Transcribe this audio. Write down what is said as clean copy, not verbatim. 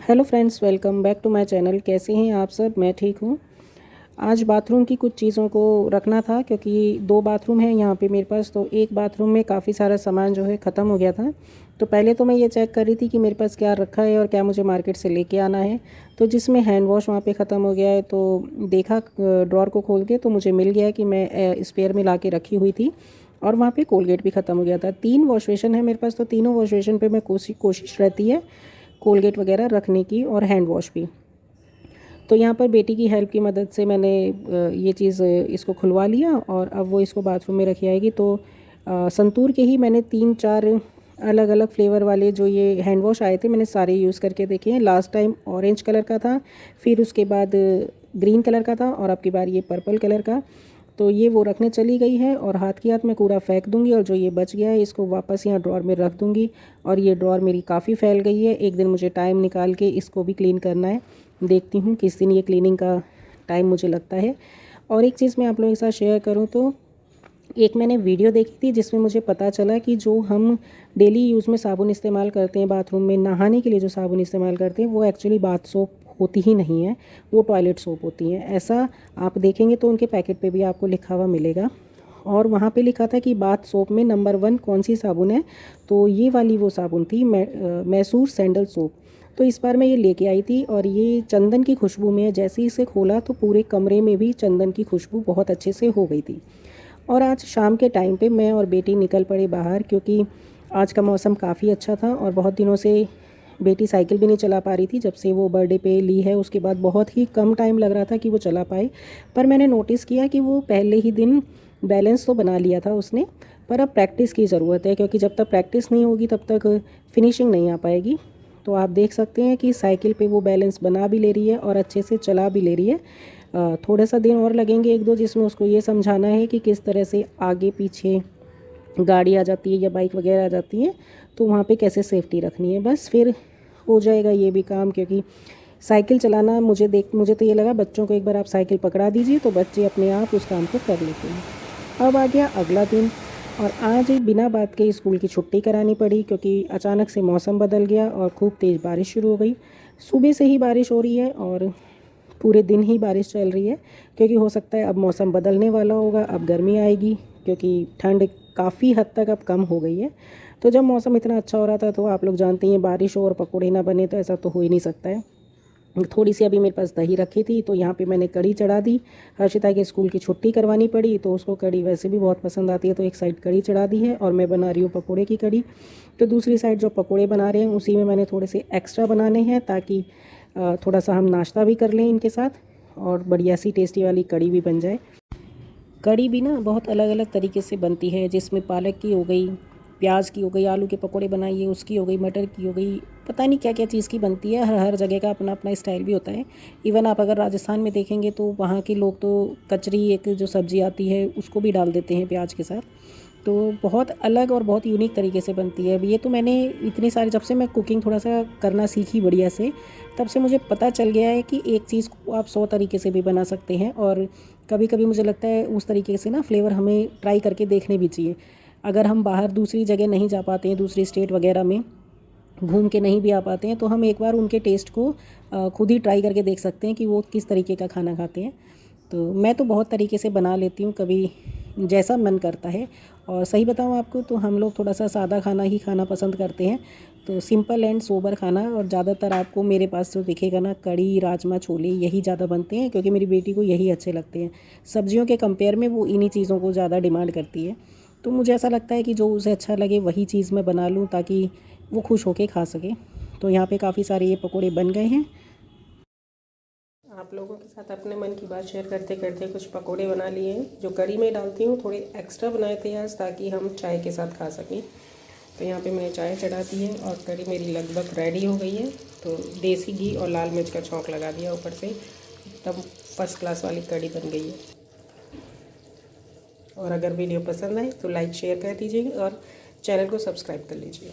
Hello friends, welcome back to my channel. कैसे हैं आप सब? मैं ठीक हूँ। आज बाथरूम की कुछ चीज़ों को रखना था क्योंकि 2 बाथरूम हैं यहाँ पे मेरे पास। तो एक बाथरूम में काफ़ी सारा सामान जो है ख़त्म हो गया था। तो पहले तो मैं ये चेक कर रही थी कि मेरे पास क्या रखा है और क्या मुझे मार्केट से लेके आना है। तो जिसमें हैंड वॉश वहाँ पे ख़त्म हो गया है, तो देखा ड्रॉर को खोल के तो मुझे मिल गया कि मैं स्पेयर में ला के रखी हुई थी। और वहाँ पे कोलगेट भी ख़त्म हो गया था। 3 वॉश बेसिन है मेरे पास, तो तीनों वॉश बेसिन पे मैं कोशिश रहती है कोलगेट वगैरह रखने की और हैंड वॉश भी। तो यहाँ पर बेटी की हेल्प की मदद से मैंने ये चीज़ इसको खुलवा लिया और अब वो इसको बाथरूम में रखी आएगी। तो संतूर के ही मैंने 3-4 अलग अलग फ्लेवर वाले जो ये हैंड वॉश आए थे मैंने सारे यूज़ करके देखे हैं। लास्ट टाइम ऑरेंज कलर का था, फिर उसके बाद ग्रीन कलर का था और अब की बार ये पर्पल कलर का। तो ये वो रखने चली गई है और हाथ की हाथ में कूड़ा फेंक दूंगी और जो ये बच गया है इसको वापस यहाँ ड्रॉर में रख दूंगी। और ये ड्रॉर मेरी काफ़ी फैल गई है, एक दिन मुझे टाइम निकाल के इसको भी क्लीन करना है। देखती हूँ किस दिन ये क्लीनिंग का टाइम मुझे लगता है। और एक चीज़ मैं आप लोगों के साथ शेयर करूँ तो एक मैंने वीडियो देखी थी जिसमें मुझे पता चला कि जो हम डेली यूज़ में साबुन इस्तेमाल करते हैं बाथरूम में नहाने के लिए, जो साबुन इस्तेमाल करते हैं वो एक्चुअली बाथ सोप होती ही नहीं है, वो टॉयलेट सोप होती हैं। ऐसा आप देखेंगे तो उनके पैकेट पे भी आपको लिखा हुआ मिलेगा। और वहाँ पे लिखा था कि बाथ सोप में नंबर 1 कौन सी साबुन है, तो ये वाली वो साबुन थी, मैसूर सैंडल सोप। तो इस बार मैं ये लेके आई थी और ये चंदन की खुशबू में है। जैसे ही इसे खोला तो पूरे कमरे में भी चंदन की खुशबू बहुत अच्छे से हो गई थी। और आज शाम के टाइम पे मैं और बेटी निकल पड़े बाहर क्योंकि आज का मौसम काफ़ी अच्छा था और बहुत दिनों से बेटी साइकिल भी नहीं चला पा रही थी। जब से वो बर्थडे पे ली है उसके बाद बहुत ही कम टाइम लग रहा था कि वो चला पाए। पर मैंने नोटिस किया कि वो पहले ही दिन बैलेंस तो बना लिया था उसने, पर अब प्रैक्टिस की ज़रूरत है क्योंकि जब तक प्रैक्टिस नहीं होगी तब तक फिनिशिंग नहीं आ पाएगी। तो आप देख सकते हैं कि साइकिल पे वो बैलेंस बना भी ले रही है और अच्छे से चला भी ले रही है। थोड़ा सा दिन और लगेंगे 1-2 जिसमें उसको ये समझाना है कि किस तरह से आगे पीछे गाड़ी आ जाती है या बाइक वगैरह आ जाती है तो वहाँ पे कैसे सेफ्टी रखनी है। बस फिर हो जाएगा ये भी काम, क्योंकि साइकिल चलाना मुझे तो ये लगा बच्चों को एक बार आप साइकिल पकड़ा दीजिए तो बच्चे अपने आप उस काम को कर लेते हैं। अब आ गया अगला दिन और आज बिना बात के स्कूल की छुट्टी करानी पड़ी क्योंकि अचानक से मौसम बदल गया और खूब तेज़ बारिश शुरू हो गई। सुबह से ही बारिश हो रही है और पूरे दिन ही बारिश चल रही है क्योंकि हो सकता है अब मौसम बदलने वाला होगा, अब गर्मी आएगी क्योंकि ठंड काफ़ी हद तक अब कम हो गई है। तो जब मौसम इतना अच्छा हो रहा था तो आप लोग जानते हैं बारिश हो और पकौड़े ना बने तो ऐसा तो हो ही नहीं सकता है। थोड़ी सी अभी मेरे पास दही रखी थी तो यहाँ पे मैंने कढ़ी चढ़ा दी। हर्षिता के स्कूल की छुट्टी करवानी पड़ी तो उसको कढ़ी वैसे भी बहुत पसंद आती है, तो एक साइड कढ़ी चढ़ा दी है और मैं बना रही हूँ पकौड़े की कढ़ी। तो दूसरी साइड जो पकौड़े बना रहे हैं उसी में मैंने थोड़े से एक्स्ट्रा बनाने हैं ताकि थोड़ा सा हम नाश्ता भी कर लें इनके साथ और बढ़िया सी टेस्टी वाली कढ़ी भी बन जाए। कढ़ी भी ना बहुत अलग अलग तरीके से बनती है, जिसमें पालक की हो गई, प्याज की हो गई, आलू के पकोड़े बनाइए उसकी हो गई, मटर की हो गई, पता नहीं क्या क्या चीज़ की बनती है। हर हर जगह का अपना अपना स्टाइल भी होता है। इवन आप अगर राजस्थान में देखेंगे तो वहाँ के लोग तो कचरी एक जो सब्ज़ी आती है उसको भी डाल देते हैं प्याज के साथ। तो बहुत अलग और बहुत यूनिक तरीके से बनती है। अब ये तो मैंने इतनी सारी, जब से मैं कुकिंग थोड़ा सा करना सीखी बढ़िया से, तब से मुझे पता चल गया है कि एक चीज़ को आप 100 तरीके से भी बना सकते हैं। और कभी कभी मुझे लगता है उस तरीके से ना फ्लेवर हमें ट्राई करके देखने भी चाहिए। अगर हम बाहर दूसरी जगह नहीं जा पाते हैं, दूसरी स्टेट वगैरह में घूम के नहीं भी आ पाते हैं, तो हम एक बार उनके टेस्ट को खुद ही ट्राई करके देख सकते हैं कि वो किस तरीके का खाना खाते हैं। तो मैं तो बहुत तरीके से बना लेती हूँ, कभी जैसा मन करता है। और सही बताऊँ आपको तो हम लोग थोड़ा सा सादा खाना ही खाना पसंद करते हैं, तो सिंपल एंड सोबर खाना। और ज़्यादातर आपको मेरे पास जो दिखेगा ना, कढ़ी, राजमा, छोले यही ज़्यादा बनते हैं क्योंकि मेरी बेटी को यही अच्छे लगते हैं। सब्जियों के कंपेयर में वो इन्हीं चीज़ों को ज़्यादा डिमांड करती है। तो मुझे ऐसा लगता है कि जो उसे अच्छा लगे वही चीज़ मैं बना लूँ ताकि वो खुश होके खा सके। तो यहाँ पे काफ़ी सारे ये पकोड़े बन गए हैं। आप लोगों के साथ अपने मन की बात शेयर करते करते कुछ पकोड़े बना लिए हैं जो कढ़ी में डालती हूँ। थोड़े एक्स्ट्रा बनाए थे आज ताकि हम चाय के साथ खा सकें। तो यहाँ पे मैंने चाय चढ़ा दी है और कढ़ी मेरी लगभग रेडी हो गई है। तो देसी घी और लाल मिर्च का छौंक लगा दिया ऊपर से, तब फर्स्ट क्लास वाली कढ़ी बन गई है। और अगर वीडियो पसंद आए तो लाइक शेयर कर दीजिएगा और चैनल को सब्सक्राइब कर लीजिए।